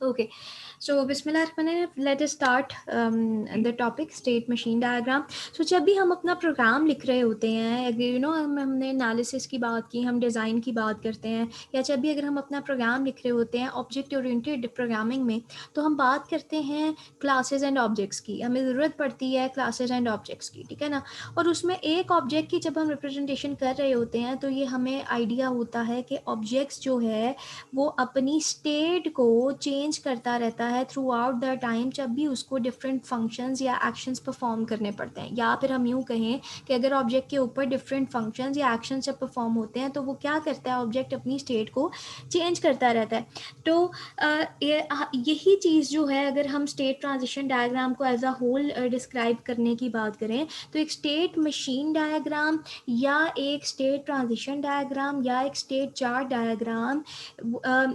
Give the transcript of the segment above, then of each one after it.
Okay, so बिस्मिल्लाहिर्रहमानिर्रहीम, let us start the topic state machine diagram. So जब भी हम अपना प्रोग्राम लिख रहे होते हैं, अगर हमने एनालिसिस की बात की, हम डिज़ाइन की बात करते हैं, या जब भी अगर हम अपना प्रोग्राम लिख रहे होते हैं ऑब्जेक्ट ओरिएंटेड प्रोग्रामिंग में, तो हम बात करते हैं क्लासेस एंड ऑब्जेक्ट्स की. हमें ज़रूरत पड़ती है क्लासेस एंड ऑब्जेक्ट्स की, ठीक है ना. और उसमें एक ऑब्जेक्ट की जब हम रिप्रेजेंटेशन कर रहे होते हैं तो ये हमें आइडिया होता है कि ऑब्जेक्ट्स जो है वो अपनी स्टेट को चेंज करता रहता है थ्रू आउट द टाइम, जब भी उसको डिफरेंट फंक्शंस या एक्शंस परफॉर्म करने पड़ते हैं. या फिर हम यूँ कहें कि अगर ऑब्जेक्ट के ऊपर डिफरेंट फंक्शंस या एक्शंस जब परफॉर्म होते हैं तो वो क्या करता है, ऑब्जेक्ट अपनी स्टेट को चेंज करता रहता है. तो यही चीज़ जो है, अगर हम स्टेट ट्रांजिशन डायग्राम को एज अ होल डिस्क्राइब करने की बात करें तो एक स्टेट मशीन डायग्राम या एक स्टेट ट्रांजिशन डायग्राम या एक स्टेट चार्ट डायग्राम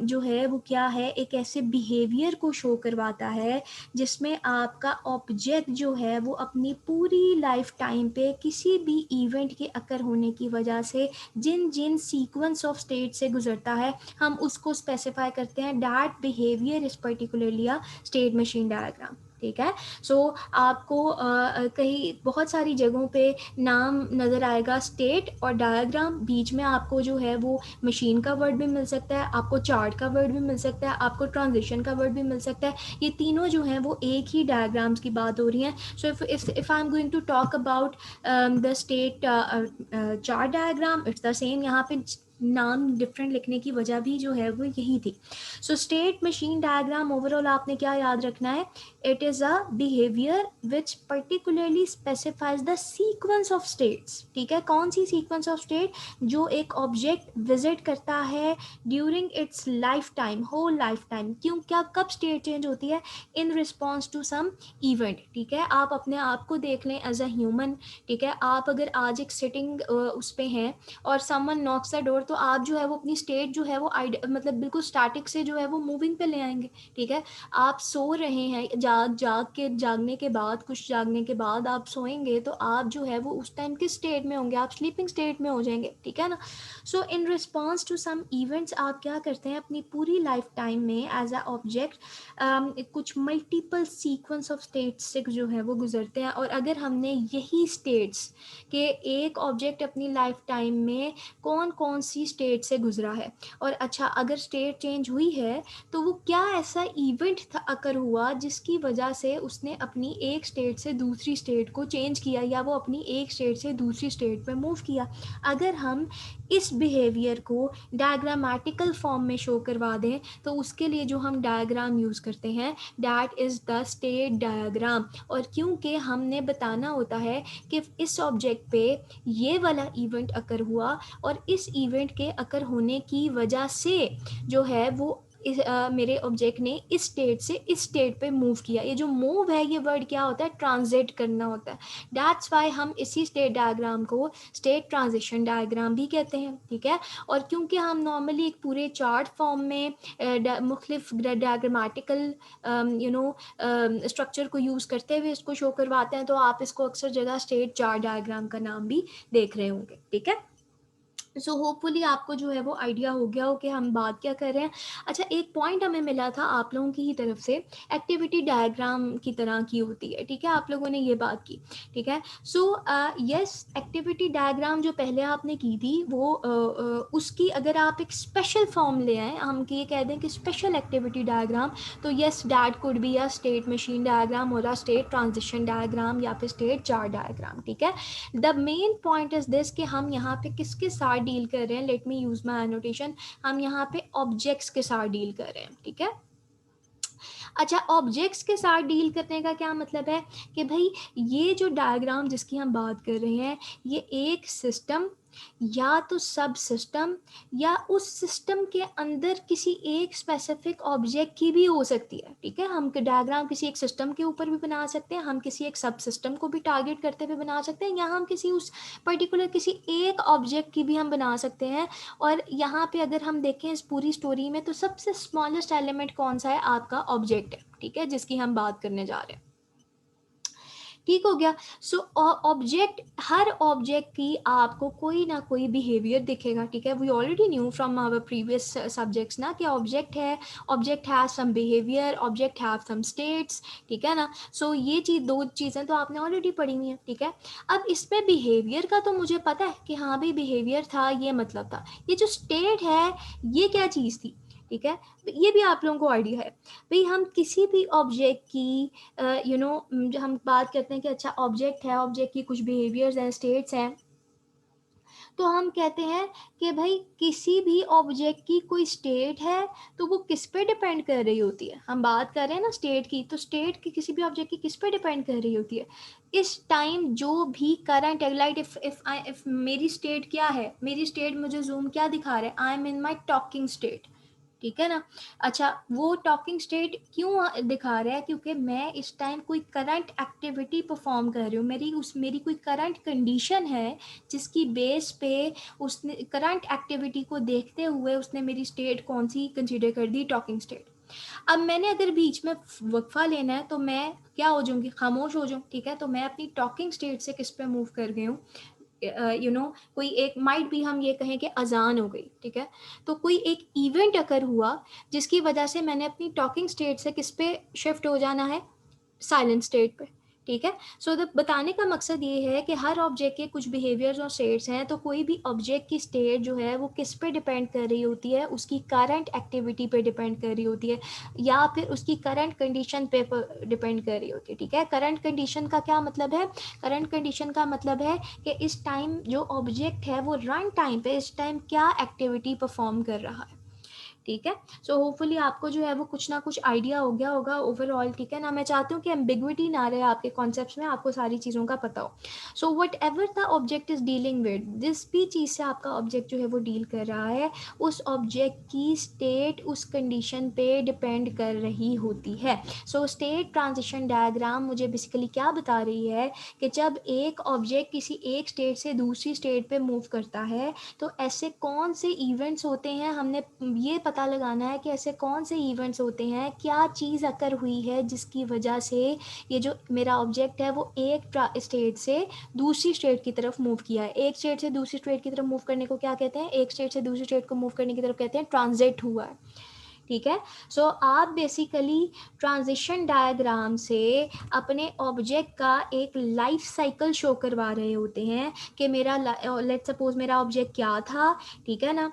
जो है वो क्या है, एक ऐसे बिहेवियर को शो करवाता है जिसमें आपका ऑब्जेक्ट जो है वो अपनी पूरी लाइफ टाइम पे किसी भी इवेंट के अकर होने की वजह से जिन जिन सीक्वेंस ऑफ स्टेट से गुजरता है हम उसको स्पेसिफाई करते हैं. That behaviour is particularly a state machine diagram. ठीक है. सो आपको कहीं बहुत सारी जगहों पे नाम नज़र आएगा स्टेट और डायग्राम, बीच में आपको जो है वो मशीन का वर्ड भी मिल सकता है, आपको चार्ट का वर्ड भी मिल सकता है, आपको ट्रांजिशन का वर्ड भी मिल सकता है. ये तीनों जो हैं वो एक ही डायग्राम्स की बात हो रही हैं. So if I am going to talk about the state chart diagram, it's the same. यहाँ पे नाम डिफरेंट लिखने की वजह भी जो है वो यही थी. सो स्टेट मशीन डायग्राम ओवरऑल आपने क्या याद रखना है, it is a behavior which particularly specifies the sequence of states. ठीक है, कौन सी sequence of state, जो एक ऑब्जेक्ट विजिट करता है during its life time, whole life time. क्यों, क्या, कब स्टेट चेंज होती है, in response to some event. ठीक है, आप अपने आप को देख लें एज अ ह्यूमन. ठीक है, आप अगर आज एक सिटिंग उस पे हैं और समवन नॉक्स द डोर, तो आप जो है वो अपनी स्टेट जो है वो मतलब बिल्कुल स्टैटिक से जो है वो मूविंग पे ले आएंगे. ठीक है, आप सो रहे हैं, जागने के बाद, कुछ जागने के बाद आप सोएंगे तो आप जो है वो उस टाइम किस स्टेट में होंगे, आप स्लीपिंग स्टेट में हो जाएंगे. ठीक है ना. So in response to some events आप क्या करते हैं, अपनी पूरी लाइफ टाइम में एज अ ऑब्जेक्ट कुछ मल्टीपल सीक्वेंस ऑफ स्टेट्स से जो है वो गुजरते हैं. और अगर हमने यही स्टेट्स के एक ऑब्जेक्ट अपनी लाइफ टाइम में कौन कौन सी स्टेट से गुजरा है, और अच्छा अगर स्टेट चेंज हुई है तो वो क्या ऐसा इवेंट था अकर हुआ जिसकी वजह से उसने अपनी एक स्टेट से दूसरी स्टेट को चेंज किया, या वो अपनी एक स्टेट से दूसरी स्टेट में मूव किया. अगर हम इस बिहेवियर को डायग्रामेटिकल फॉर्म में शो करवा दें तो उसके लिए जो हम डायग्राम यूज़ करते हैं that is the state diagram. और क्योंकि हमने बताना होता है कि इस ऑब्जेक्ट पे ये वाला इवेंट अकर हुआ और इस इवेंट के अकर होने की वजह से जो है वो मेरे ऑब्जेक्ट ने इस स्टेट से इस स्टेट पे मूव किया. ये जो मूव है, ये वर्ड क्या होता है, ट्रांजिट करना होता है. दैट्स वाई हम इसी स्टेट डायग्राम को स्टेट ट्रांजिशन डायग्राम भी कहते हैं. ठीक है, और क्योंकि हम नॉर्मली एक पूरे चार्ट फॉर्म में मुख्तलिफ डायग्रामेटिकल स्ट्रक्चर को यूज़ करते हुए इसको शो करवाते हैं, तो आप इसको अक्सर जगह स्टेट चार्ट डायग्राम का नाम भी देख रहे होंगे. ठीक है. सो होपफुली आपको जो है वो आइडिया हो गया हो कि हम बात क्या कर रहे हैं. अच्छा, एक पॉइंट हमें मिला था आप लोगों की ही तरफ से, एक्टिविटी डायग्राम की तरह की होती है. ठीक है, आप लोगों ने ये बात की. ठीक है. सो यस, एक्टिविटी डायग्राम जो पहले आपने की थी वो उसकी अगर आप एक स्पेशल फॉर्म ले आएँ, हम ये कह दें कि स्पेशल एक्टिविटी डायग्राम, तो yes that could be a state machine diagram और अ स्टेट ट्रांजिशन डायग्राम या फिर स्टेट चार्ट डायग्राम. ठीक है. The main point is this कि हम यहाँ पे किसके साथ डील कर रहे हैं. Let me use my annotation. हम यहाँ पे ऑब्जेक्ट्स के साथ डील कर रहे हैं. ठीक है. अच्छा, ऑब्जेक्ट्स के साथ डील करने का क्या मतलब है कि भाई ये जो डायग्राम जिसकी हम बात कर रहे हैं, ये एक सिस्टम या तो सब सिस्टम या उस सिस्टम के अंदर किसी एक स्पेसिफिक ऑब्जेक्ट की भी हो सकती है. ठीक है, हम डायग्राम किसी एक सिस्टम के ऊपर भी बना सकते हैं, हम किसी एक सब सिस्टम को भी टारगेट करते हुए बना सकते हैं, या हम किसी उस पर्टिकुलर किसी एक ऑब्जेक्ट की भी हम बना सकते हैं. और यहाँ पे अगर हम देखें इस पूरी स्टोरी में तो सबसे स्मॉलेस्ट एलिमेंट कौन सा है, आपका ऑब्जेक्ट है. ठीक है, जिसकी हम बात करने जा रहे हैं. ठीक हो गया। सो ऑब्जेक्ट, हर ऑब्जेक्ट की आपको कोई ना कोई बिहेवियर दिखेगा, ठीक है। We already knew from our previous subjects ना कि ऑब्जेक्ट है, object have some behaviour, object have some states, ठीक है ना। सो ये चीज़, दो चीज़ें तो आपने ऑलरेडी पढ़ी हुई हैं, ठीक है। अब इसमें बिहेवियर का तो मुझे पता है कि हाँ भाई बिहेवियर था, ये मतलब था। ये जो स्टेट है ये क्या चीज़ थी, ठीक है, ये भी आप लोगों को आइडिया है। भाई हम किसी भी ऑब्जेक्ट की जो हम बात करते हैं कि अच्छा ऑब्जेक्ट है, ऑब्जेक्ट की कुछ बिहेवियर्स हैं, स्टेट्स हैं, तो हम कहते हैं कि भाई किसी भी ऑब्जेक्ट की कोई स्टेट है तो वो किस पे डिपेंड कर रही होती है। हम बात कर रहे हैं ना स्टेट की, तो स्टेट की किसी भी ऑब्जेक्ट की किस पे डिपेंड कर रही होती है। इस टाइम जो भी करंट लाइट, इफ मेरी स्टेट क्या है, मेरी स्टेट मुझे जूम क्या दिखा रहा है, I am in my talking state, ठीक है ना। अच्छा वो टॉकिंग स्टेट क्यों दिखा रहा है, क्योंकि मैं इस टाइम कोई करंट एक्टिविटी परफॉर्म कर रही हूँ, मेरी कोई करंट कंडीशन है जिसकी बेस पे उसने करंट एक्टिविटी को देखते हुए उसने मेरी स्टेट कौन सी कंसीडर कर दी, टॉकिंग स्टेट। अब मैंने अगर बीच में वक्फा लेना है तो मैं क्या हो जाऊंगी, खामोश हो जाऊँ, ठीक है। तो मैं अपनी टॉकिंग स्टेट से किस पे मूव कर गई हूँ, कोई एक माइट भी हम ये कहें कि अजान हो गई, ठीक है। तो कोई एक इवेंट अकर हुआ जिसकी वजह से मैंने अपनी टॉकिंग स्टेट से किस पे शिफ्ट हो जाना है, साइलेंट स्टेट पे, ठीक है। सो बताने का मकसद ये है कि हर ऑब्जेक्ट के कुछ बिहेवियर्स और स्टेट्स हैं, तो कोई भी ऑब्जेक्ट की स्टेट जो है वो किस पे डिपेंड कर रही होती है, उसकी करंट एक्टिविटी पे डिपेंड कर रही होती है, या फिर उसकी करंट कंडीशन पे डिपेंड कर रही होती है, ठीक है। करंट कंडीशन का क्या मतलब है, करंट कंडीशन का मतलब है कि इस टाइम जो ऑब्जेक्ट है वो रन टाइम पे इस टाइम क्या एक्टिविटी परफॉर्म कर रहा है, ठीक है। सो होपफुली आपको जो है वो कुछ ना कुछ आइडिया हो गया होगा ओवरऑल, ठीक है ना। मैं चाहती हूँ कि एम्बिग्विटी ना रहे आपके कॉन्सेप्ट्स में, आपको सारी चीज़ों का पता हो। So what ever the object is dealing with, जिस भी चीज़ से आपका ऑब्जेक्ट जो है वो डील कर रहा है, उस ऑब्जेक्ट की स्टेट उस कंडीशन पे डिपेंड कर रही होती है। सो स्टेट ट्रांजिशन डायग्राम मुझे बेसिकली क्या बता रही है कि जब एक ऑब्जेक्ट किसी एक स्टेट से दूसरी स्टेट पे मूव करता है तो ऐसे कौन से इवेंट्स होते हैं, हमने ये पता लगाना है कि ऐसे कौन से इवेंट्स होते हैं, क्या चीज़ अकर हुई है जिसकी वजह से ये जो मेरा ऑब्जेक्ट है वो एक स्टेट से दूसरी स्टेट की तरफ मूव किया है। एक स्टेट से दूसरी स्टेट की तरफ मूव करने को क्या कहते हैं, एक स्टेट से दूसरी स्टेट को मूव करने की तरफ कहते हैं ट्रांजिट हुआ है, ठीक है। सो आप बेसिकली ट्रांजिशन डायग्राम से अपने ऑब्जेक्ट का एक लाइफ साइकिल शो करवा रहे होते हैं कि मेरा लेट सपोज मेरा ऑब्जेक्ट क्या था, ठीक है ना।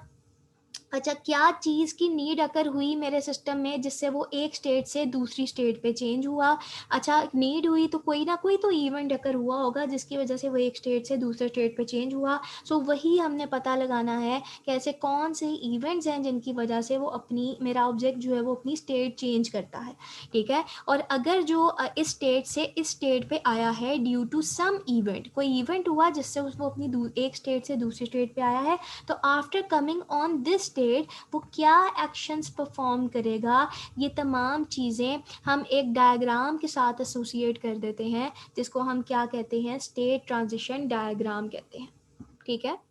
अच्छा क्या चीज़ की नीड अकर हुई मेरे सिस्टम में जिससे वो एक स्टेट से दूसरी स्टेट पे चेंज हुआ। अच्छा नीड हुई तो कोई ना कोई तो इवेंट अकर हुआ होगा जिसकी वजह से वो एक स्टेट से दूसरे स्टेट पे चेंज हुआ। सो वही हमने पता लगाना है कि ऐसे कौन से इवेंट्स हैं जिनकी वजह से वो अपनी मेरा ऑब्जेक्ट जो है वो अपनी स्टेट चेंज करता है, ठीक है। और अगर जो इस स्टेट से इस स्टेट पे आया है ड्यू टू सम इवेंट, कोई इवेंट हुआ जिससे वो अपनी एक स्टेट से दूसरी स्टेट पे आया है, तो after coming on this state वो क्या एक्शंस परफॉर्म करेगा, ये तमाम चीज़ें हम एक डायग्राम के साथ एसोसिएट कर देते हैं जिसको हम क्या कहते हैं, स्टेट ट्रांजिशन डायग्राम कहते हैं, ठीक है।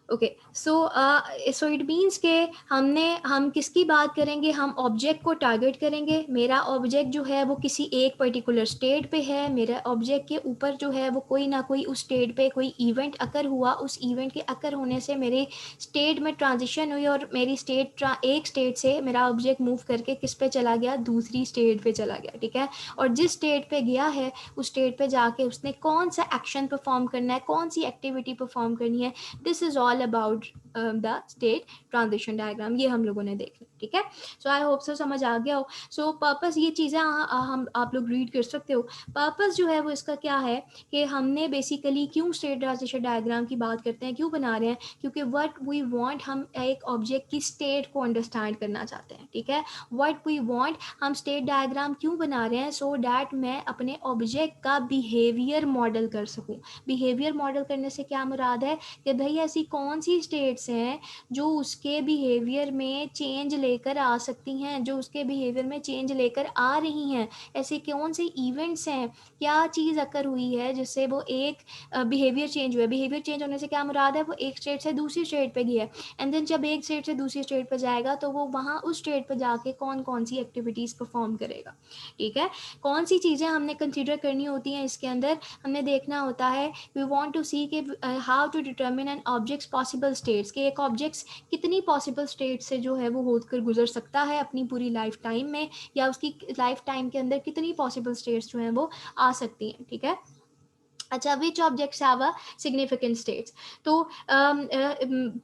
ओके सो इट मीन्स के हम किसकी बात करेंगे, हम ऑब्जेक्ट को टारगेट करेंगे। मेरा ऑब्जेक्ट जो है वो किसी एक पर्टिकुलर स्टेट पे है, मेरा ऑब्जेक्ट के ऊपर जो है वो कोई ना कोई उस स्टेट पे कोई इवेंट अकर हुआ, उस इवेंट के अकर होने से मेरे स्टेट में ट्रांजिशन हुई और मेरी स्टेट एक स्टेट से मेरा ऑब्जेक्ट मूव करके किस पे चला गया, दूसरी स्टेट पे चला गया, ठीक है। और जिस स्टेट पे गया है उस स्टेट पे जाके उसने कौन सा एक्शन परफॉर्म करना है, कौन सी एक्टिविटी परफॉर्म करनी है, this is all about the state transition diagram. ये हम लोगों ने देख लिया, ठीक है। सो आई होप सो समझ आ गया हो। सो पर्पस ये चीज़ें हम आप लोग रीड कर सकते हो। पर्पस जो है वो इसका क्या है कि हमने बेसिकली क्यों स्टेट ट्रांजिशन डायग्राम की बात करते हैं, क्यों बना रहे हैं, क्योंकि व्हाट वी वांट, हम एक ऑब्जेक्ट की स्टेट को अंडरस्टैंड करना चाहते हैं, ठीक है। व्हाट वी वांट, हम स्टेट डायग्राम क्यों बना रहे हैं, सो डैट मैं अपने ऑब्जेक्ट का बिहेवियर मॉडल कर सकूँ। बिहेवियर मॉडल करने से क्या मुराद है कि भाई ऐसी कौन सी स्टेट स्टेट्स हैं जो उसके बिहेवियर में चेंज लेकर आ सकती हैं, जो उसके बिहेवियर में चेंज लेकर आ रही हैं। ऐसे कौन से इवेंट्स हैं, क्या चीज़ अकर हुई है जिससे वो एक बिहेवियर चेंज हुआ है। बिहेवियर चेंज होने से क्या मुराद है, वो एक स्टेट से दूसरी स्टेट पे गया है, एंड देन जब एक स्टेट से दूसरी स्टेट पे जाएगा तो वो वहाँ उस स्टेट पे जाके कौन कौन सी एक्टिविटीज़ परफॉर्म करेगा। ठीक है, कौन सी चीज़ें हमने कंसिडर करनी होती हैं इसके अंदर, हमने देखना होता है वी वांट टू सी कि how to determine an object's possible states, कि एक ऑब्जेक्ट्स कितनी पॉसिबल स्टेट से जो है वो होकर गुजर सकता है अपनी पूरी लाइफ टाइम में, या उसकी लाइफ टाइम के अंदर कितनी पॉसिबल स्टेट्स जो हैं वो आ सकती हैं। ठीक है, अच्छा, which objects have a significant states, तो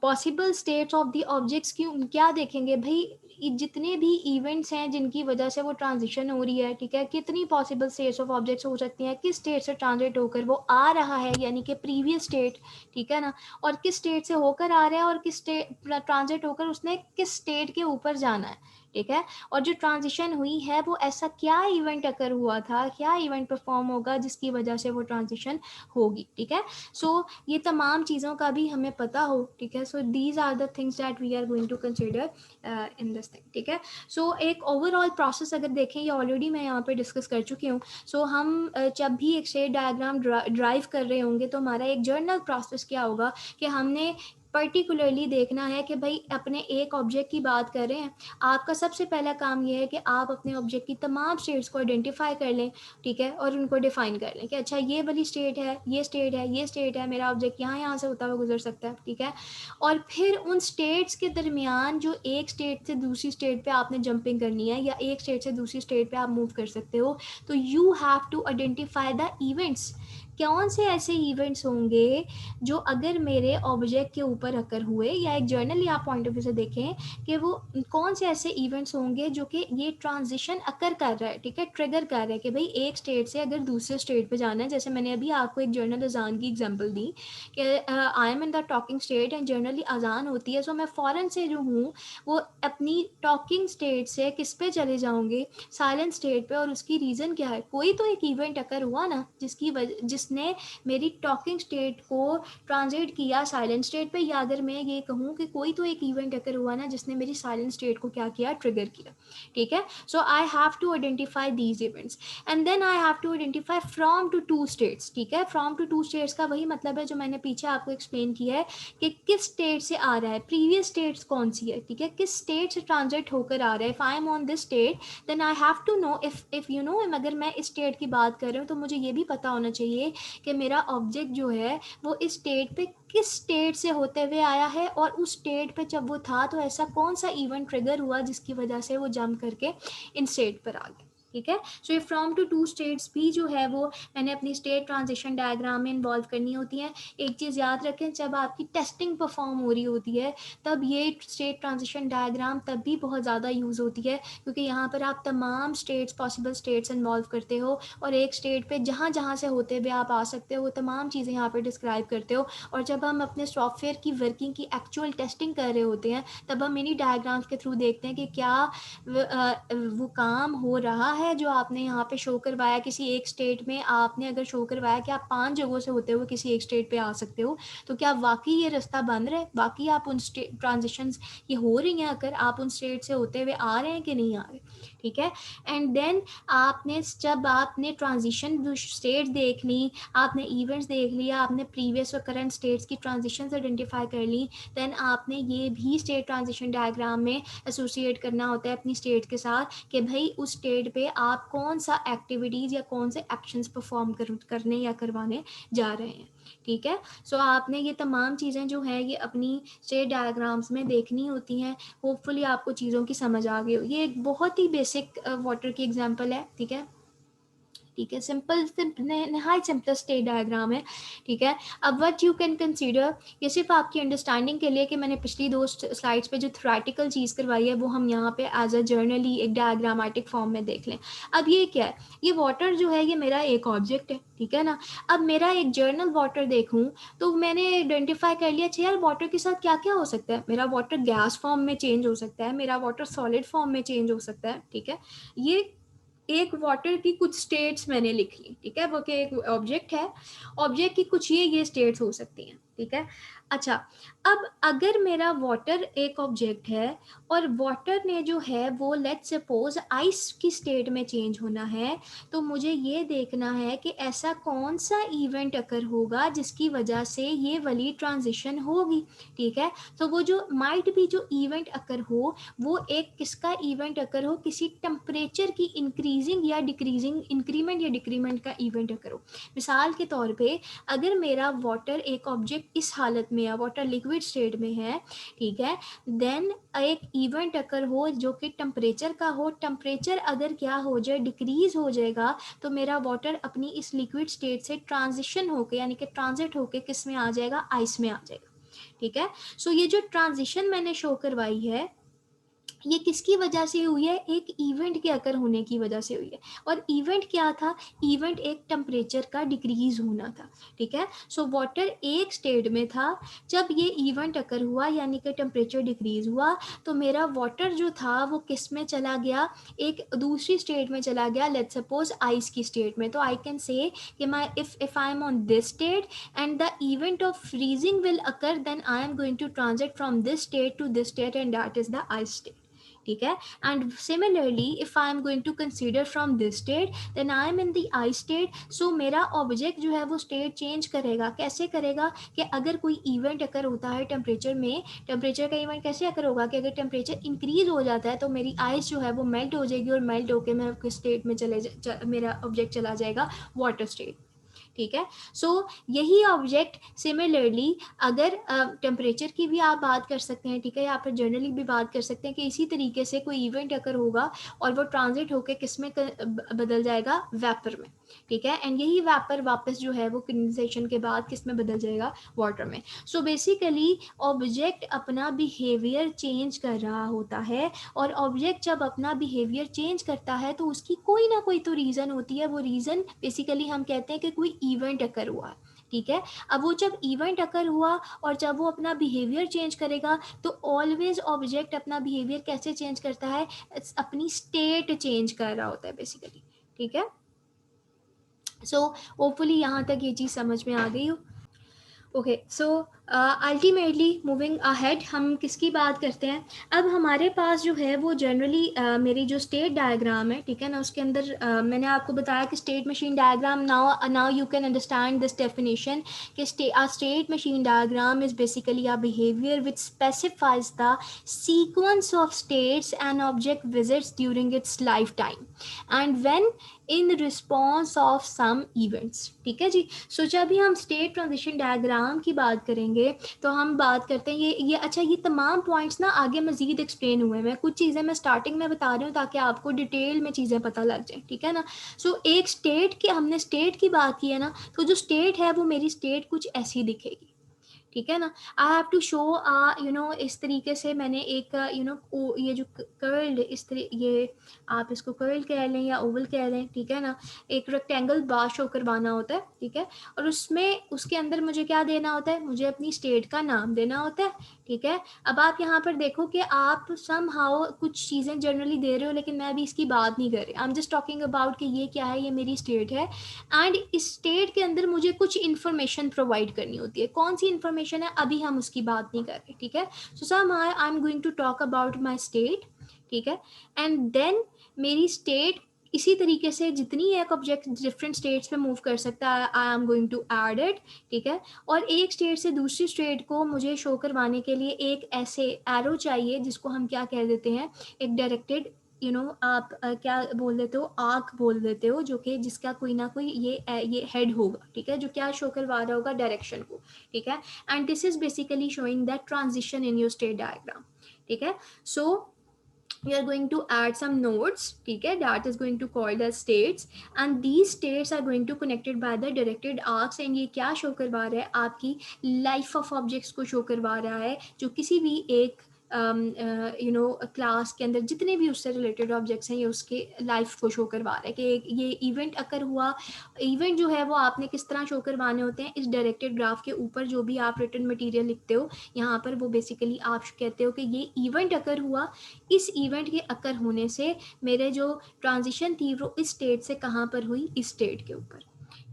possible states of the objects क्यों क्या देखेंगे भाई, जितने भी इवेंट्स हैं जिनकी वजह से वो ट्रांजिशन हो रही है, ठीक है, कितनी पॉसिबल स्टेट्स ऑफ ऑब्जेक्ट्स हो सकती हैं, किस स्टेट से ट्रांजिट होकर वो आ रहा है यानी कि प्रीवियस स्टेट, ठीक है ना, और किस स्टेट से होकर आ रहा है और किस स्टेट ट्रांजिट होकर उसने किस स्टेट के ऊपर जाना है। ठीक है, और जो ट्रांजिशन हुई है वो ऐसा क्या इवेंट अकर हुआ था, क्या इवेंट परफॉर्म होगा जिसकी वजह से वो ट्रांजिशन होगी। ठीक है, सो ये तमाम चीज़ों का भी हमें पता हो। ठीक है, so these are the things that we are going to consider in this thing. ठीक है, सो एक ओवरऑल प्रोसेस अगर देखें, ये ऑलरेडी मैं यहाँ पे डिस्कस कर चुकी हूँ। सो हम जब भी एक स्टेट डायग्राम ड्राइव कर रहे होंगे तो हमारा एक जर्नल प्रोसेस क्या होगा कि हमने पर्टिकुलरली देखना है कि भाई अपने एक ऑब्जेक्ट की बात कर रहे हैं, आपका सबसे पहला काम ये है कि आप अपने ऑब्जेक्ट की तमाम स्टेट्स को आइडेंटिफाई कर लें। ठीक है, और उनको डिफाइन कर लें कि अच्छा ये वाली स्टेट है, ये स्टेट है, ये स्टेट है, मेरा ऑब्जेक्ट यहाँ से होता हुआ गुजर सकता है। ठीक है, और फिर उन स्टेट्स के दरमियान जो एक स्टेट से दूसरी स्टेट पे आपने जंपिंग करनी है या एक स्टेट से दूसरी स्टेट पे आप मूव कर सकते हो, तो you have to identify the events. कौन से ऐसे इवेंट्स होंगे जो अगर मेरे ऑब्जेक्ट के ऊपर अकर हुए, या एक जर्नली आप पॉइंट ऑफ व्यू से देखें कि वो कौन से ऐसे इवेंट्स होंगे जो कि ये ट्रांजिशन अकर कर रहा है। ठीक है, ट्रिगर कर रहा है कि भाई एक स्टेट से अगर दूसरे स्टेट पे जाना है, जैसे मैंने अभी आपको एक जर्नल अजान की एग्जांपल दी कि आई am in the talking state and generally अजान होती है, सो मैं फ़ौरन से जो हूँ वो अपनी टॉकिंग स्टेट से किस पे चले जाऊँगे, साइलेंट स्टेट पे। और उसकी रीज़न क्या है, कोई तो एक इवेंट अकर हुआ ना जिसने मेरी टॉकिंग स्टेट को ट्रांजिट किया साइलेंट स्टेट पे, या अगर मैं ये कहूँ कि कोई तो एक इवेंट अकर हुआ ना जिसने मेरी साइलेंट स्टेट को क्या किया, ट्रिगर किया। ठीक है, so I have to identify these events and then I have to identify from to to states. ठीक है, फ्रॉम टू टू स्टेट्स का वही मतलब है जो मैंने पीछे आपको एक्सप्लेन किया है कि किस स्टेट से आ रहा है, प्रीवियस स्टेट्स कौन सी है। ठीक है, किस स्टेट से ट्रांजिट होकर आ रहा है। If I am on this state then I have to know, if you know, अगर मैं इस स्टेट की बात कर रही हूँ तो मुझे ये भी पता होना चाहिए कि मेरा ऑब्जेक्ट जो है वो इस स्टेट पे किस स्टेट से होते हुए आया है, और उस स्टेट पे जब वो था तो ऐसा कौन सा इवेंट ट्रिगर हुआ जिसकी वजह से वो जंप करके इन स्टेट पर आ गया। ठीक है, सो ये फ्रॉम टू टू स्टेट्स भी जो है वो मैंने अपनी स्टेट ट्रांजिशन डायग्राम में इन्वॉल्व करनी होती है। एक चीज़ याद रखें, जब आपकी टेस्टिंग परफॉर्म हो रही होती है तब ये स्टेट ट्रांजिशन डायग्राम तब भी बहुत ज़्यादा यूज़ होती है, क्योंकि यहाँ पर आप तमाम स्टेट्स, पॉसिबल स्टेट्स इन्वॉल्व करते हो, और एक स्टेट पे जहाँ जहाँ से होते हुए आप आ सकते हो वो तमाम चीज़ें यहाँ पर डिस्क्राइब करते हो। और जब हम अपने सॉफ्टवेयर की वर्किंग की एक्चुअल टेस्टिंग कर रहे होते हैं तब हम इन्हीं डायग्राम्स के थ्रू देखते हैं कि क्या वो काम हो रहा है जो आपने यहाँ पे शो करवाया। किसी एक स्टेट में आपने अगर शो करवाया कि आप 5 जगहों से होते हुए किसी एक स्टेट पे आ सकते हो, तो क्या वाकई ये रास्ता बंद रहा है, बाकी आप उन स्टेट ट्रांजिशंस ये हो रही हैं, अगर आप उन स्टेट से होते हुए आ रहे हैं कि नहीं आ रहे। ठीक है, एंड देन आपने जब आपने ट्रांजिशन स्टेट देख ली, आपने इवेंट्स देख लिया, आपने प्रीवियस और करंट स्टेट्स की ट्रांजिशंस आइडेंटिफाई कर ली, देन आपने ये भी स्टेट ट्रांजिशन डायग्राम में एसोसिएट करना होता है अपनी स्टेट के साथ कि भाई उस स्टेट पे आप कौन सा एक्टिविटीज़ या कौन से एक्शंस परफॉर्म करने या करवाने जा रहे हैं। ठीक है, सो आपने ये तमाम चीज़ें जो हैं ये अपनी स्टेट डायग्राम्स में देखनी होती हैं। होपफुली आपको चीज़ों की समझ आ गई हो। ये एक बहुत ही बेसिक वाटर की एग्जांपल है। ठीक है, ठीक है, सिंपल नहायत सिंपल स्टेट डायग्राम है। ठीक है, अब व्हाट यू कैन कंसीडर, ये सिर्फ आपकी अंडरस्टैंडिंग के लिए कि मैंने पिछली 2 स्लाइड्स पे जो थ्योरेटिकल चीज़ करवाई है वो हम यहाँ पे एज अ जर्नली एक डायग्रामेटिक फॉर्म में देख लें। अब ये क्या है, ये वाटर जो है ये मेरा एक ऑब्जेक्ट है। ठीक है ना, अब मेरा एक जर्नल वाटर देखूँ तो मैंने आइडेंटिफाई कर लिया, अच्छा यार वाटर के साथ क्या क्या हो सकता है, मेरा वाटर गैस फॉर्म में चेंज हो सकता है, मेरा वाटर सॉलिड फॉर्म में चेंज हो सकता है। ठीक है, ये एक वाटर की कुछ स्टेट्स मैंने लिख ली। ठीक है, वो कि एक ऑब्जेक्ट है, ऑब्जेक्ट की कुछ ये स्टेट्स हो सकती हैं। ठीक है। अच्छा, अब अगर मेरा वाटर एक ऑब्जेक्ट है और वाटर ने जो है वो लेट्स सपोज आइस की स्टेट में चेंज होना है, तो मुझे ये देखना है कि ऐसा कौन सा इवेंट अकर होगा जिसकी वजह से ये वाली ट्रांजिशन होगी। ठीक है, तो वो जो माइट भी जो इवेंट अकर हो वो एक किसका इवेंट अकर हो, किसी टेम्परेचर की इंक्रीजिंग या डिक्रीजिंग, इंक्रीमेंट या डिक्रीमेंट का इवेंट अकर हो। मिसाल के तौर पे अगर मेरा वाटर एक ऑब्जेक्ट इस हालत में है, वाटर लिक्विड स्टेट में है, ठीक है, देन एक इवेंट अकर हो जो कि टेम्परेचर का हो, टेम्परेचर अगर क्या हो जाए, डिक्रीज हो जाएगा, तो मेरा वाटर अपनी इस लिक्विड स्टेट से ट्रांजिशन होके यानी कि ट्रांजिट होके किस में आ जाएगा, आइस में आ जाएगा। ठीक है, सो ये जो ट्रांजिशन मैंने शो करवाई है ये किसकी वजह से हुई है, एक इवेंट के अकर होने की वजह से हुई है। और इवेंट क्या था, इवेंट एक टेम्परेचर का डिक्रीज होना था। ठीक है, सो वाटर एक स्टेट में था, जब ये इवेंट अकर हुआ यानी कि टेम्परेचर डिक्रीज हुआ, तो मेरा वाटर जो था वो किस में चला गया, एक दूसरी स्टेट में चला गया, लेट्स सपोज आइस की स्टेट में। तो आई कैन से कि my if I am on this state and the event of freezing will occur, then I am going to transit from this state to this state and that is the ice state. ठीक है, and similarly if I am going to consider from this state then I am in the I state. सो मेरा object जो है वो state change करेगा, कैसे करेगा कि अगर कोई इवेंट अकर होता है टेम्परेचर में, टेम्परेचर का इवेंट कैसे अकर होगा कि अगर टेम्परेचर इंक्रीज हो जाता है तो मेरी आइस जो है वो मेल्ट हो जाएगी और मेल्ट होकर मैं किस स्टेट में मेरा ऑब्जेक्ट चला जाएगा, वाटर स्टेट। ठीक है, सो यही ऑब्जेक्ट सिमिलरली अगर टेम्परेचर की भी आप बात कर सकते हैं, ठीक है, या फिर जनरली भी बात कर सकते हैं कि इसी तरीके से कोई इवेंट अगर होगा और वो ट्रांजिट होकर किस में बदल जाएगा, वेपर में। ठीक है, एंड यही वेपर वापस जो है वो कंडेंसेशन के बाद किस में बदल जाएगा, वाटर में। सो बेसिकली ऑब्जेक्ट अपना बिहेवियर चेंज कर रहा होता है, और ऑब्जेक्ट जब अपना बिहेवियर चेंज करता है तो उसकी कोई ना कोई तो रीज़न होती है। वो रीज़न बेसिकली हम कहते हैं कि कोई इवेंट अकर हुआ। ठीक है, अब वो जब इवेंट अकर हुआ और जब वो अपना बिहेवियर चेंज करेगा तो ऑलवेज ऑब्जेक्ट अपना बिहेवियर कैसे चेंज करता है, अपनी स्टेट चेंज कर रहा होता है बेसिकली। ठीक है, सो होपफुली यहाँ तक ये चीज़ समझ में आ गई हो। Okay, so ultimately moving ahead हम किसकी बात करते हैं, अब हमारे पास जो है वो जनरली मेरी जो स्टेट डायग्राम है, ठीक है ना, उसके अंदर मैंने आपको बताया कि state machine diagram, now you can understand this definition कि state machine diagram is basically a behaviour which specifies the sequence of states and object visits during its life time and when in response of some events. ठीक है जी, सो जब भी हम state transition diagram की बात करेंगे तो हम बात करते हैं ये अच्छा, ये तमाम पॉइंट्स ना आगे मजीद एक्सप्लेन हुए हैं, कुछ चीज़ें मैं स्टार्टिंग में बता रही हूँ ताकि आपको डिटेल में चीज़ें पता लग जाए। ठीक है ना, सो एक स्टेट की, हमने स्टेट की बात की है ना, तो जो स्टेट है वो मेरी स्टेट कुछ ऐसी दिखेगी। ठीक है ना, I have to show you know, इस तरीके से मैंने एक यू नो ये जो कर्ल्ड इस तरह, ये आप इसको कर्ल कह लें या ओवल कह लें, ठीक है ना, एक रेक्टेंगल बार शो करवाना होता है। ठीक है, और उसमें उसके अंदर मुझे क्या देना होता है, मुझे अपनी स्टेट का नाम देना होता है। ठीक है, अब आप यहाँ पर देखो कि आप सम हाउ कुछ चीज़ें जनरली दे रहे हो, लेकिन मैं अभी इसकी बात नहीं कर रही, आई एम जस्ट टॉकिंग अबाउट कि ये क्या है, ये मेरी स्टेट है एंड इस स्टेट के अंदर मुझे कुछ इन्फॉर्मेशन प्रोवाइड करनी होती है। कौन सी इन्फॉर्मेशन है, अभी हम उसकी बात नहीं कर रहे। ठीक है, so some I am going to talk about my state. ठीक है, एंड देन मेरी स्टेट इसी तरीके से जितनी एक ऑब्जेक्ट डिफरेंट स्टेट्स में मूव कर सकता है, I am going to add it. ठीक है, और एक स्टेट से दूसरी स्टेट को मुझे शो करवाने के लिए एक ऐसे एरो चाहिए जिसको हम क्या कह देते हैं, एक डायरेक्टेड यू नो, आप क्या बोल देते हो, आर्क बोल देते हो, जो कि जिसका कोई ना कोई ये हेड होगा। ठीक है, जो क्या शो करवा रहा होगा, डायरेक्शन को। ठीक है, and this is basically showing that transition in your state diagram. ठीक है, सो we are going to add some nodes, ठीक है, that is going to call the states and these states are going to connected by the directed arcs and ये क्या show करवा रहा है, आपकी लाइफ ऑफ ऑब्जेक्ट्स को शो करवा रहा है, जो किसी भी एक यू नो क्लास के अंदर जितने भी उससे रिलेटेड ऑब्जेक्ट्स हैं ये उसके लाइफ को शो करवा रहा है कि ये इवेंट अकर हुआ। इवेंट जो है वो आपने किस तरह शो करवाने होते हैं, इस डायरेक्टेड ग्राफ के ऊपर जो भी आप रिटन मटेरियल लिखते हो यहाँ पर, वो बेसिकली आप कहते हो कि ये इवेंट अकर हुआ, इस इवेंट के अकर होने से मेरे जो ट्रांजिशन थी वो इस स्टेट से कहाँ पर हुई, इस स्टेट के ऊपर।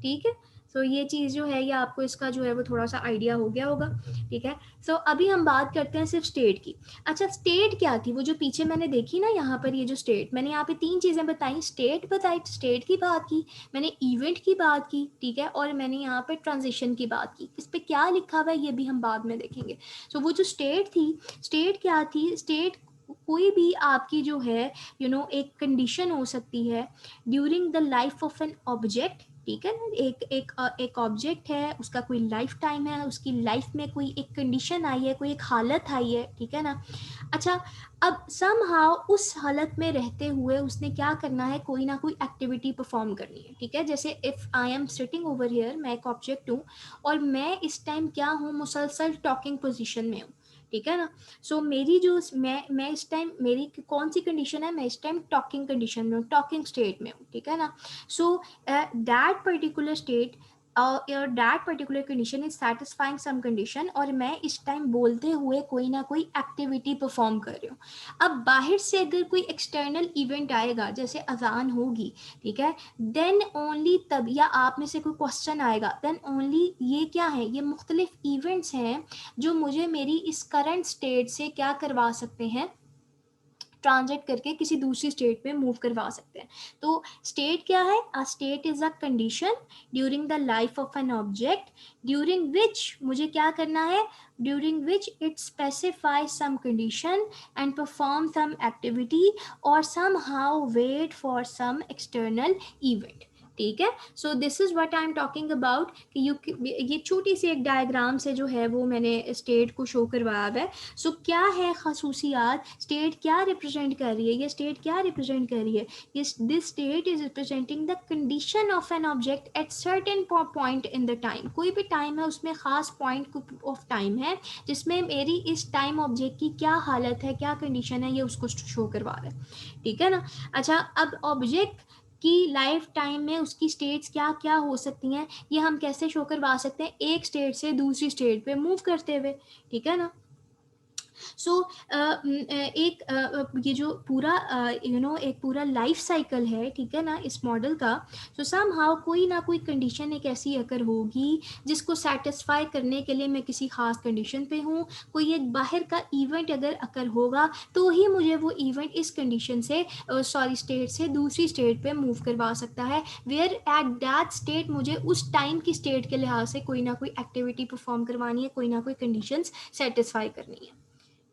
ठीक है, सो ये चीज़ जो है, ये आपको इसका जो है वो थोड़ा सा आइडिया हो गया होगा, ठीक है। सो अभी हम बात करते हैं सिर्फ स्टेट की। अच्छा, स्टेट क्या थी? वो जो पीछे मैंने देखी ना यहाँ पर, ये जो स्टेट, मैंने यहाँ पे 3 चीज़ें बताई, स्टेट बताई, स्टेट की बात की, मैंने इवेंट की बात की, ठीक है, और मैंने यहाँ पे ट्रांजिशन की बात की। इस पे क्या लिखा हुआ है ये भी हम बाद में देखेंगे। सो वो जो स्टेट थी, स्टेट क्या थी? स्टेट कोई भी आपकी जो है एक कंडीशन हो सकती है during the life of an object, ठीक है ना। एक ऑब्जेक्ट है, उसका कोई लाइफ टाइम है, उसकी लाइफ में कोई एक कंडीशन आई है, कोई एक हालत आई है, ठीक है ना। अच्छा, अब समहाउ उस हालत में रहते हुए उसने क्या करना है, कोई ना कोई एक्टिविटी परफॉर्म करनी है, ठीक है। जैसे if I am sitting over here, मैं एक ऑब्जेक्ट हूँ और मैं इस टाइम क्या हूँ, मुसलसल टॉकिंग पोजीशन में हूँ, ठीक है ना। सो मेरी जो मैं इस टाइम, मेरी कौन सी कंडीशन है, मैं इस टाइम टॉकिंग कंडीशन में हूँ, टॉकिंग स्टेट में हूँ, ठीक है ना। सो दैट पर्टिकुलर स्टेट और that particular condition is satisfying some condition, और मैं इस टाइम बोलते हुए कोई ना कोई एक्टिविटी परफॉर्म कर रही हूँ। अब बाहर से अगर कोई एक्सटर्नल इवेंट आएगा, जैसे अजान होगी, ठीक है, देन ओनली तब, या आप में से कोई क्वेश्चन आएगा, देन ओनली, ये क्या है, ये मुख्तलिफ इवेंट्स हैं जो मुझे मेरी इस करंट स्टेट से क्या करवा सकते हैं, ट्रांजिट करके किसी दूसरी स्टेट में मूव करवा सकते हैं। तो स्टेट क्या है? A state is a condition during the life of an object during which मुझे क्या करना है, during which it specify some condition and perform some activity और somehow wait for some external event, ठीक है। So this is what I am talking about कि ये छोटी सी एक डायग्राम से जो है वो मैंने स्टेट को शो करवाया है। सो क्या है खसूसियात, स्टेट क्या रिप्रेजेंट कर रही है, ये स्टेट क्या रिप्रेजेंट कर रही है, ये this state is representing the condition of an object at certain point in the time. कोई भी टाइम है, उसमें खास पॉइंट ऑफ टाइम है जिसमें मेरी इस टाइम ऑब्जेक्ट की क्या हालत है, क्या कंडीशन है, ये उसको शो करवा रहा है, ठीक है ना। अच्छा, अब ऑब्जेक्ट की लाइफ टाइम में उसकी स्टेट्स क्या क्या हो सकती हैं, ये हम कैसे शो करवा सकते हैं, एक स्टेट से दूसरी स्टेट पे मूव करते हुए, ठीक है ना। सो एक ये जो पूरा एक पूरा लाइफ साइकिल है, ठीक है ना, इस मॉडल का। सो सम हाउ कोई ना कोई कंडीशन एक ऐसी अकर होगी जिसको सेटिस्फाई करने के लिए मैं किसी खास कंडीशन पे हूँ, कोई एक बाहर का इवेंट अगर अकर होगा तो ही मुझे वो इवेंट इस कंडीशन से स्टेट से दूसरी स्टेट पे मूव करवा सकता है, वेयर एट दैट स्टेट मुझे उस टाइम की स्टेट के लिहाज से कोई ना कोई एक्टिविटी परफॉर्म करवानी है, कोई ना कोई कंडीशंस सेटिस्फाई करनी है,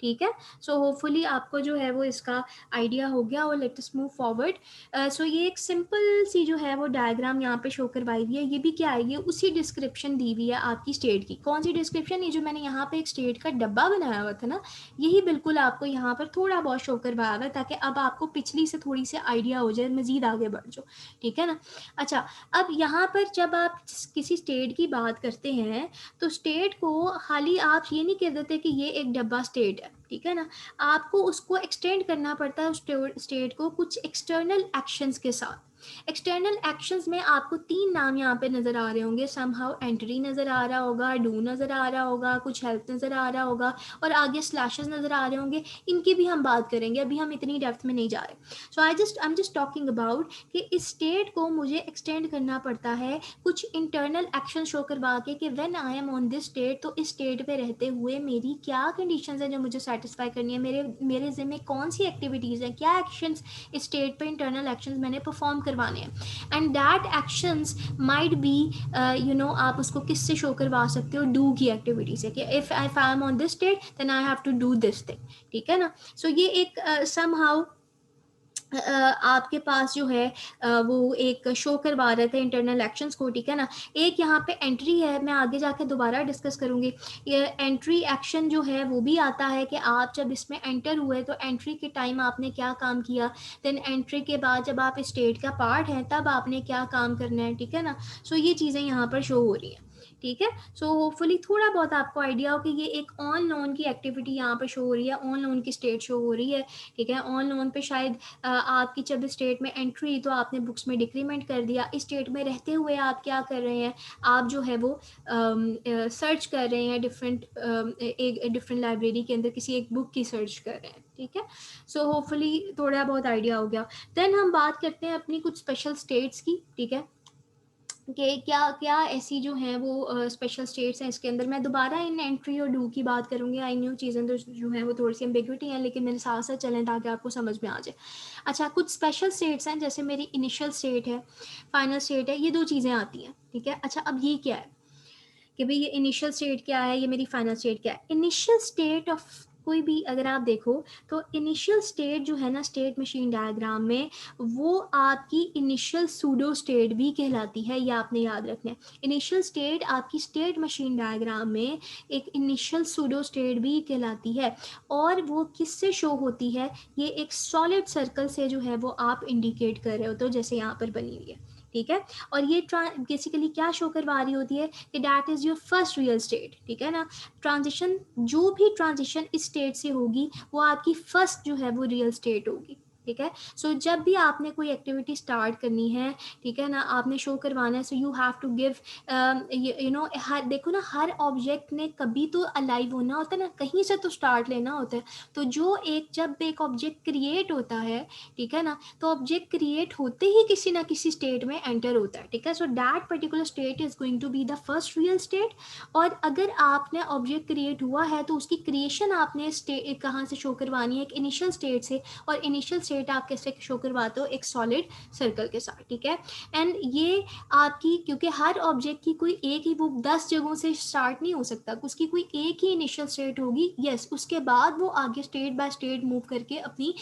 ठीक है। सो होपफुली आपको जो है वो इसका आइडिया हो गया, और लेट अस मूव फॉरवर्ड। सो ये एक सिंपल सी जो है वो डायग्राम यहाँ पे शो करवाई हुई है, ये भी क्या है, ये उसी डिस्क्रिप्शन दी हुई है आपकी स्टेट की। कौन सी डिस्क्रिप्शन? ये जो मैंने यहाँ पे एक स्टेट का डब्बा बनाया हुआ था ना, यही बिल्कुल आपको यहाँ पर थोड़ा बहुत शो करवाया हुआ है, ताकि अब आपको पिछली से थोड़ी सी आइडिया हो जाए, मजीद आगे बढ़ जाओ, ठीक है ना। अच्छा, अब यहाँ पर जब आप किसी स्टेट की बात करते हैं तो स्टेट को खाली आप ये नहीं कह देते कि ये एक डब्बा स्टेट है, ठीक है ना। आपको उसको एक्सटेंड करना पड़ता है उस स्टेट को कुछ एक्सटर्नल एक्शंस के साथ। एक्सटर्नल एक्शंस में आपको 3 नाम यहाँ पे नज़र आ रहे होंगे, समहाउ एंट्री नज़र आ रहा होगा, डू नज़र आ रहा होगा, कुछ हेल्प नज़र आ रहा होगा, और आगे स्लैशेस नज़र आ रहे होंगे। इनकी भी हम बात करेंगे, अभी हम इतनी डेप्थ में नहीं जा रहे। So I am just talking about कि इस स्टेट को मुझे एक्सटेंड करना पड़ता है कुछ इंटरनल एक्शन शो करवा के कि when I am on this state, तो इस स्टेट पे रहते हुए मेरी क्या कंडीशंस हैं जो मुझे सेटिस्फाई करनी है, मेरे ज़िम्मे कौन सी एक्टिविटीज़ हैं, क्या एक्शंस इस स्टेट पे इंटरनल एक्शंस मैंने परफॉर्म करवाने हैं, and that actions might be आप उसको किससे शो करवा सकते हो, डू की एक्टिविटी से, कि if I am on this state then I have to do this thing, ठीक है ना। सो ये एक समहाउ आपके पास जो है वो एक शो करवा रहे थे इंटरनल एक्शंस को, ठीक है ना। एक यहाँ पे एंट्री है, मैं आगे जाके दोबारा डिस्कस करूँगी। ये एंट्री एक्शन जो है वो भी आता है कि आप जब इसमें एंटर हुए तो एंट्री के टाइम आपने क्या काम किया, देन एंट्री के बाद जब आप स्टेट का पार्ट हैं तब आपने क्या काम करना है, ठीक है ना। सो ये चीज़ें यहाँ पर शो हो रही हैं, ठीक है। सो होपफुली थोड़ा बहुत आपको आइडिया हो कि ये एक ऑन लोन की एक्टिविटी यहाँ पे शो हो रही है, ऑन लोन की स्टेट शो हो रही है, ठीक है। ऑन लोन पे शायद आपकी जब स्टेट में एंट्री तो आपने बुक्स में डिक्रीमेंट कर दिया, इस स्टेट में रहते हुए आप क्या कर रहे हैं, आप जो है वो सर्च कर रहे हैं डिफरेंट एक डिफरेंट लाइब्रेरी के अंदर किसी एक बुक की सर्च कर रहे हैं, ठीक है। सो होपफुली थोड़ा बहुत आइडिया हो गया। देन हम बात करते हैं अपनी कुछ स्पेशल स्टेट्स की, ठीक है। कि क्या क्या ऐसी जो हैं वो स्पेशल स्टेट्स हैं इसके अंदर। मैं दोबारा इन एंट्री और डू की बात करूँगी। आई न्यू चीज़ें तो जो हैं वो थोड़ी सी एम्बिग्विटी हैं, लेकिन मेरे साथ साथ चलें ताकि आपको समझ में आ जाए। अच्छा, कुछ स्पेशल स्टेट्स हैं, जैसे मेरी इनिशियल स्टेट है, फाइनल स्टेट है, ये दो चीज़ें आती हैं, ठीक है। अच्छा, अब ये क्या है कि भाई ये इनिशियल स्टेट क्या है, ये मेरी फाइनल स्टेट क्या है। इनिशियल स्टेट ऑफ कोई भी अगर आप देखो तो इनिशियल स्टेट जो है ना स्टेट मशीन डायग्राम में, वो आपकी इनिशियल सूडो स्टेट भी कहलाती है, ये आपने याद रखना है। इनिशियल स्टेट आपकी स्टेट मशीन डायग्राम में एक इनिशियल सूडो स्टेट भी कहलाती है, और वो किससे शो होती है, ये एक सॉलिड सर्कल से जो है वो आप इंडिकेट कर रहे हो, तो जैसे यहाँ पर बनी हुई है, ठीक है। और ये बेसिकली क्या शो करवा रही होती है कि that is your first real state, ठीक है ना। ट्रांजिशन, जो भी ट्रांजिशन इस स्टेट से होगी वो आपकी फर्स्ट जो है वो रियल स्टेट होगी, ठीक है। सो जब भी आपने कोई एक्टिविटी स्टार्ट करनी है, ठीक है ना, आपने शो करवाना है, so you have to give you know, हर देखो ना, हर ऑब्जेक्ट ने कभी तो अलाइव होना होता है ना, कहीं से तो स्टार्ट लेना होता है। तो जो एक जब एक ऑब्जेक्ट क्रिएट होता है, ठीक है ना, तो ऑब्जेक्ट क्रिएट होते ही किसी ना किसी स्टेट में एंटर होता है, ठीक है। So that particular state is going to be the first real state. और अगर आपने ऑब्जेक्ट क्रिएट हुआ है तो उसकी क्रिएशन आपने स्टेट कहाँ से शो करवानी है, एक इनिशियल स्टेट से, और इनिशियल स्टेट आप कैसे शो करवाते हो, एक सॉलिड सर्कल के साथ, ठीक है। एंड ये आपकी, क्योंकि हर ऑब्जेक्ट की कोई एक ही, वो 10 जगहों से स्टार्ट नहीं हो सकता, उसकी कोई एक ही इनिशियल स्टेट होगी, यस, उसके बाद वो आगे स्टेट बाय स्टेट मूव करके अपनी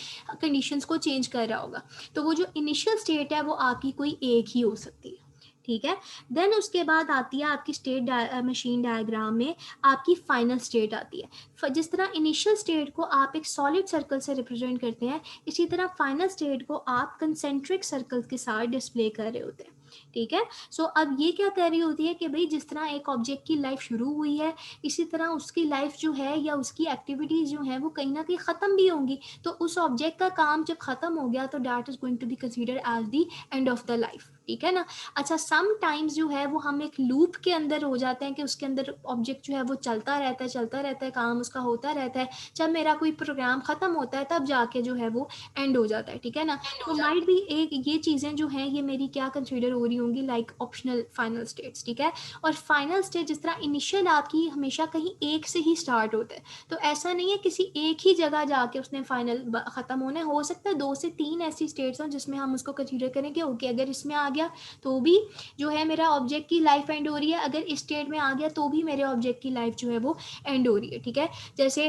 कंडीशंस को चेंज कर रहा होगा। तो वो जो इनिशियल स्टेट है वो आपकी कोई एक ही हो सकती है, ठीक है। देन उसके बाद आती है आपकी स्टेट मशीन डायग्राम में आपकी फाइनल स्टेट आती है। जिस तरह इनिशियल स्टेट को आप एक सॉलिड सर्कल से रिप्रेजेंट करते हैं, इसी तरह फाइनल स्टेट को आप कंसेंट्रिक सर्कल के साथ डिस्प्ले कर रहे होते हैं, ठीक है। सो अब ये क्या कह रही होती है कि भाई जिस तरह एक ऑब्जेक्ट की लाइफ शुरू हुई है, इसी तरह उसकी लाइफ जो है या उसकी एक्टिविटीज़ जो हैं वो कहीं ना कहीं ख़त्म भी होंगी। तो उस ऑब्जेक्ट का काम जब ख़त्म हो गया तो that is going to be consider as the end of the life, ठीक है ना। अच्छा, सम टाइम्स जो है वो हम एक लूप के अंदर हो जाते हैं कि उसके अंदर ऑब्जेक्ट जो है वो चलता रहता है, चलता रहता है, काम उसका होता रहता है। जब मेरा कोई प्रोग्राम ख़त्म होता है तब जाके जो है वो एंड हो जाता है, ठीक है ना। तो माइट भी एक ये चीज़ें जो हैं ये मेरी क्या कंसीडर हो रही होंगी, लाइक ऑप्शनल फाइनल स्टेट्स, ठीक है। और फाइनल स्टेट जिस तरह इनिशियल आपकी हमेशा कहीं एक से ही स्टार्ट होता है, तो ऐसा नहीं है किसी एक ही जगह जाके उसने फाइनल ख़त्म होना है। हो सकता है 2 से 3 ऐसी स्टेट्स हों जिसमें हम उसको कंसीडर करें कि ओके अगर इसमें आ गया तो भी जो है मेरा ऑब्जेक्ट की लाइफ एंड हो रही है, अगर इस स्टेट में आ गया तो भी मेरे ऑब्जेक्ट की लाइफ जो है वो एंड हो रही है, ठीक है। जैसे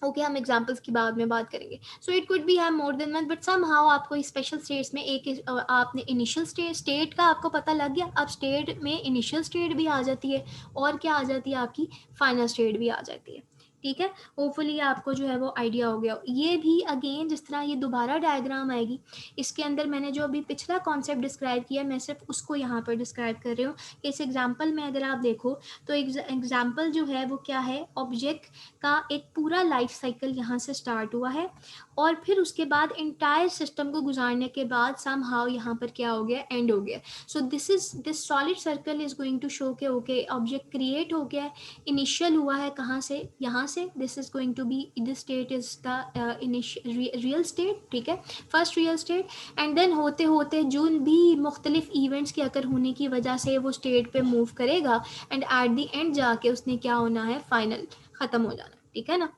ओके, हम एग्जांपल्स की बाद में बात करेंगे। So it could be have more than one, but somehow आपको स्पेशल स्टेट्स में एक आपने इनिशियल स्टेट का आपको पता लग गया, अब स्टेट में इनिशियल स्टेट भी आ जाती है और क्या आ जाती है, आपकी फाइनल स्टेट भी आ जाती है, ठीक है। होपफुली आपको जो है वो आइडिया हो गया हो। ये भी अगेन जिस तरह ये दोबारा डायग्राम आएगी, इसके अंदर मैंने जो अभी पिछला कॉन्सेप्ट डिस्क्राइब किया मैं सिर्फ उसको यहाँ पर डिस्क्राइब कर रही हूँ। इस एग्जाम्पल में अगर आप देखो तो एग्जाम्पल जो है वो क्या है, ऑब्जेक्ट का एक पूरा लाइफ साइकिल यहाँ से स्टार्ट हुआ है, और फिर उसके बाद इंटायर सिस्टम को गुजारने के बाद सम हाउ यहाँ पर क्या हो गया, एंड हो गया। So this solid circle is going to show के ओके ऑब्जेक्ट क्रिएट हो गया है, इनिशियल हुआ है कहाँ से, यहाँ से, this is going to be this state is the real state, ठीक है, first real state. And then होते होते जो भी मुख्तलिफ इवेंट्स के अकर होने की वजह से वो स्टेट पे मूव करेगा, एंड एट द एंड जाके उसने क्या होना है, फाइनल ख़त्म हो जाना, ठीक है ना।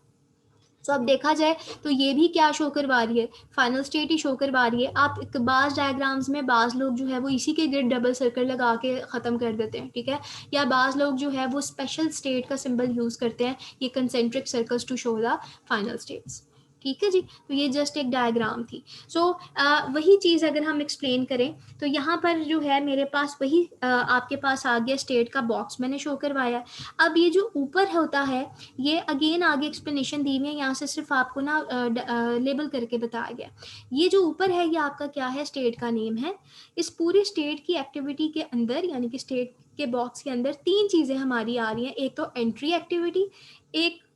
सो अब देखा जाए तो ये भी क्या शो करवा रही है, फाइनल स्टेट ही शो करवा रही है। आप बाज डायग्राम्स में बाज लोग जो है वो इसी के गिर्द डबल सर्कल लगा के ख़त्म कर देते हैं, ठीक है। या बाज लोग जो है वो स्पेशल स्टेट का सिंबल यूज़ करते हैं, ये concentric circles to show the final states, ठीक है जी। तो ये जस्ट एक डायग्राम थी। सो वही चीज़ अगर हम एक्सप्लेन करें तो यहाँ पर जो है मेरे पास वही आपके पास आ गया स्टेट का बॉक्स मैंने शो करवाया। अब ये जो ऊपर होता है ये अगेन आगे एक्सप्लेनेशन दी हुई है, यहाँ से सिर्फ आपको ना लेबल करके बताया गया। ये जो ऊपर है ये आपका क्या है, स्टेट का नेम है। इस पूरी स्टेट की एक्टिविटी के अंदर यानी कि स्टेट के बॉक्स के अंदर 3 चीज़ें हमारी आ रही हैं, एक तो एंट्री एक्टिविटी, एक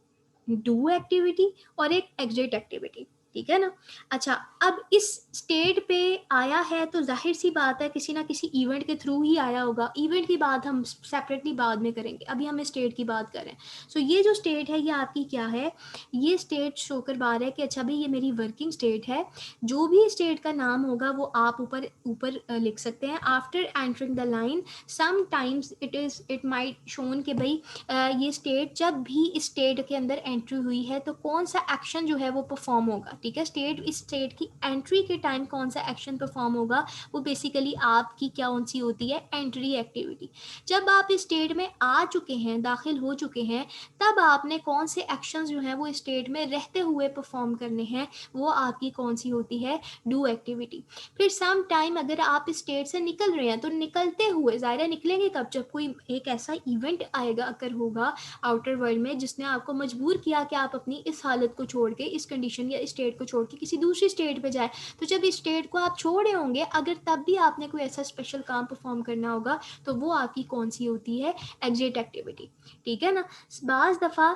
डू एक्टिविटी और एक एग्जिट एक्टिविटी, ठीक है ना। अच्छा, अब इस स्टेट पे आया है तो जाहिर सी बात है किसी ना किसी इवेंट के थ्रू ही आया होगा। इवेंट की बात हम सेपरेटली बाद में करेंगे, अभी हम स्टेट की बात करें। सो ये जो स्टेट है ये आपकी क्या है, ये स्टेट शो करवा रहा है कि अच्छा भाई ये मेरी वर्किंग स्टेट है। जो भी स्टेट का नाम होगा वो आप ऊपर ऊपर लिख सकते हैं। After entering the line sometimes it might shown कि भाई ये स्टेट जब भी इस स्टेट के अंदर एंट्री हुई है तो कौन सा एक्शन जो है वो परफॉर्म होगा। ठीक है, स्टेट इस स्टेट की एंट्री के टाइम कौन सा एक्शन परफॉर्म होगा, वो बेसिकली आपकी क्या कौन सी होती है, एंट्री एक्टिविटी। जब आप इस स्टेट में आ चुके हैं, दाखिल हो चुके हैं, तब आपने कौन से एक्शंस जो हैं वो स्टेट में रहते हुए परफॉर्म करने हैं, वो आपकी कौन सी होती है, डू एक्टिविटी। फिर सम टाइम अगर आप इस स्टेट से निकल रहे हैं तो निकलते हुए, ज़ाहिर निकलेंगे कब, जब कोई एक ऐसा इवेंट आएगा, अगर होगा आउटर वर्ल्ड में, जिसने आपको मजबूर किया कि आप अपनी इस हालत को छोड़ के, इस कंडीशन या स्टेट को छोड़ के किसी दूसरी स्टेट पे जाए। तो जब इस स्टेट को आप छोड़ रहे होंगे, अगर तब भी आपने कोई ऐसा स्पेशल काम परफॉर्म करना होगा, तो वो आपकी कौन सी होती है, एग्जिट एक्टिविटी। ठीक है ना। बाज़ दफ़ा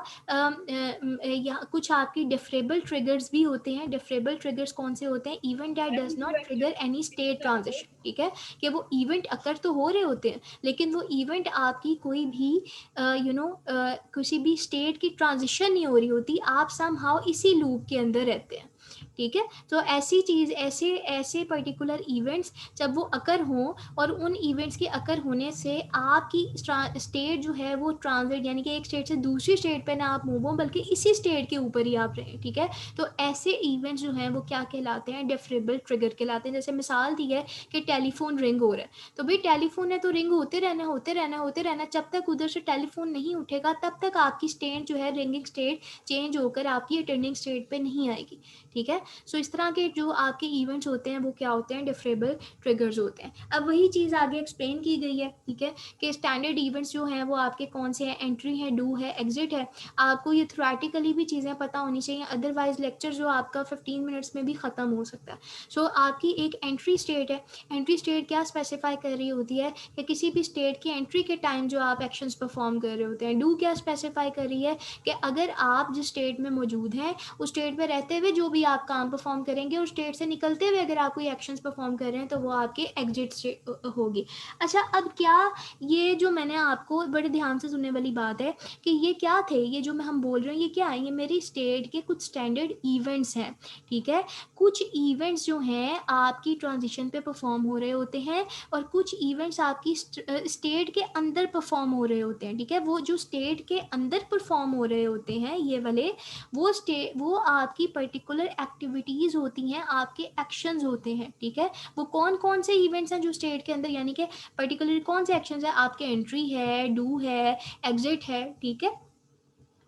कुछ आपकी डिफरेबल ट्रिगर्स भी होते हैं। डिफरेबल ट्रिगर्स कौन से होते हैं, event that does not trigger any state transition. ठीक है, कि वो इवेंट अकर तो हो रहे होते हैं, लेकिन वो इवेंट आपकी कोई भी किसी भी स्टेट की ट्रांजिशन नहीं हो रही होती, आप सम हाउ इसी लूप के अंदर रहते हैं। ठीक है, तो ऐसी चीज़, ऐसे ऐसे पर्टिकुलर इवेंट्स जब वो अकर हों, और उन इवेंट्स के अकर होने से आपकी स्टेट जो है वो ट्रांजिट, यानी कि एक स्टेट से दूसरी स्टेट पे ना आप मूव हो, बल्कि इसी स्टेट के ऊपर ही आप रहें। ठीक है, तो ऐसे इवेंट्स जो हैं वो क्या कहलाते हैं, डिफरेबल ट्रिगर कहलाते हैं। जैसे मिसाल दी है कि टेलीफोन रिंग हो रहा है, तो भाई टेलीफोन है तो रिंग होते रहना, होते रहना, होते रहना, जब तक उधर से टेलीफोन नहीं उठेगा तब तक आपकी स्टेट जो है, रिंगिंग स्टेट चेंज होकर आपकी अटेंडिंग स्टेट पे नहीं आएगी। ठीक है, सो इस तरह के जो आपके इवेंट्स होते हैं वो क्या होते हैं, डिफरेबल ट्रिगर्स होते हैं। अब वही चीज़ आगे एक्सप्लेन की गई है। ठीक है, कि स्टैंडर्ड इवेंट्स जो हैं वो आपके कौन से हैं, एंट्री है, डू है, एग्जिट है। आपको ये थ्योरेटिकली भी चीज़ें पता होनी चाहिए, अदरवाइज लेक्चर जो आपका 15 मिनट्स में भी ख़त्म हो सकता है। सो आपकी एक एंट्री स्टेट है। एंट्री स्टेट क्या स्पेसिफाई कर रही होती है, कि किसी भी स्टेट की एंट्री के टाइम जो आप एक्शंस परफॉर्म कर रहे होते हैं। डू क्या स्पेसिफाई कर रही है, कि अगर आप जिस स्टेट में मौजूद हैं उस स्टेट में रहते हुए जो भी आप काम परफॉर्म करेंगे, उस स्टेट से निकलते हुए अगर आप कोई एक्शंस परफॉर्म कर रहे हैं, तो वो आपके एग्जिट स्टेट होगी। अच्छा, अब क्या, ये जो मैंने आपको बड़े ध्यान से सुनने वाली बात है कि ये क्या थे, ये जो मैं हम बोल रहे हैं ये क्या है, ये मेरी स्टेट के कुछ स्टैंडर्ड इवेंट्स हैं। ठीक है, कुछ इवेंट्स जो हैं आपकी ट्रांजिशन पे परफॉर्म हो रहे होते हैं, और कुछ इवेंट्स आपकी स्टेट के अंदर परफॉर्म हो रहे होते हैं। ठीक है, वो जो स्टेट के अंदर परफॉर्म हो रहे होते हैं ये वाले, वो आपकी पर्टिकुलर एक्टिविटीज़ होती हैं, आपके एक्शंस होते हैं। ठीक है, वो कौन कौन से इवेंट्स हैं जो स्टेट के अंदर, यानी कि पर्टिकुलर कौन से एक्शंस हैं, आपके एंट्री है, डू है, एग्जिट है। ठीक है,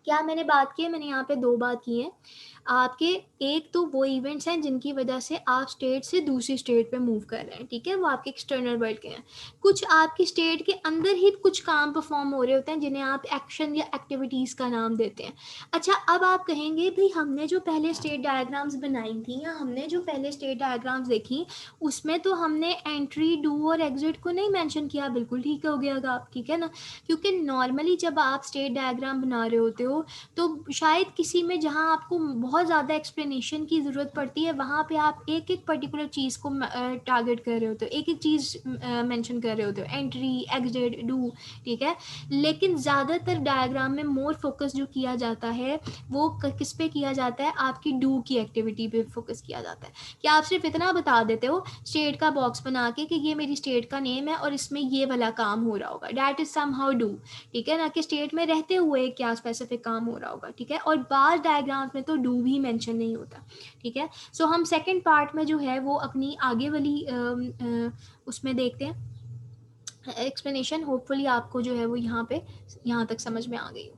क्या मैंने बात की है, मैंने यहाँ पे दो बात की है आपके। एक तो वो इवेंट्स हैं जिनकी वजह से आप स्टेट से दूसरी स्टेट पे मूव कर रहे हैं। ठीक है, वो आपके एक्सटर्नल वर्ल्ड के हैं। कुछ आपकी स्टेट के अंदर ही कुछ काम परफॉर्म हो रहे होते हैं जिन्हें आप एक्शन या एक्टिविटीज़ का नाम देते हैं। अच्छा, अब आप कहेंगे भाई हमने जो पहले स्टेट डायग्राम्स बनाई थी, या हमने जो पहले स्टेट डायग्राम्स देखी, उसमें तो हमने एंट्री, डू और एग्जिट को नहीं मेंशन किया। बिल्कुल ठीक हो गया आप, ठीक है ना, क्योंकि नॉर्मली जब आप स्टेट डायग्राम बना रहे होते हो तो शायद किसी में जहाँ आपको बहुत ज़्यादा एक्सप्लेनेशन की ज़रूरत पड़ती है, वहाँ पे आप एक एक पर्टिकुलर चीज़ को टारगेट कर रहे होते हो, एक एक चीज़ मेंशन कर रहे होते हो, एंट्री, एग्जिट, डू। ठीक है, लेकिन ज़्यादातर डायग्राम में मोर फोकस जो किया जाता है वो किस पे किया जाता है, आपकी डू की एक्टिविटी पे फोकस किया जाता है। क्या आप सिर्फ इतना बता देते हो स्टेट का बॉक्स बना के कि ये मेरी स्टेट का नेम है और इसमें ये वाला काम हो रहा होगा, that is somehow do. ठीक है ना, कि स्टेट में रहते हुए क्या स्पेसिफिक काम हो रहा होगा। ठीक है, और बार डायग्राम्स में तो डू भी मेंशन नहीं होता। ठीक है, सो हम सेकंड पार्ट में जो है वो अपनी आगे वाली उसमें देखते हैं एक्सप्लेनेशन। होपफुली आपको जो है वो यहाँ तक समझ में आ गई हो।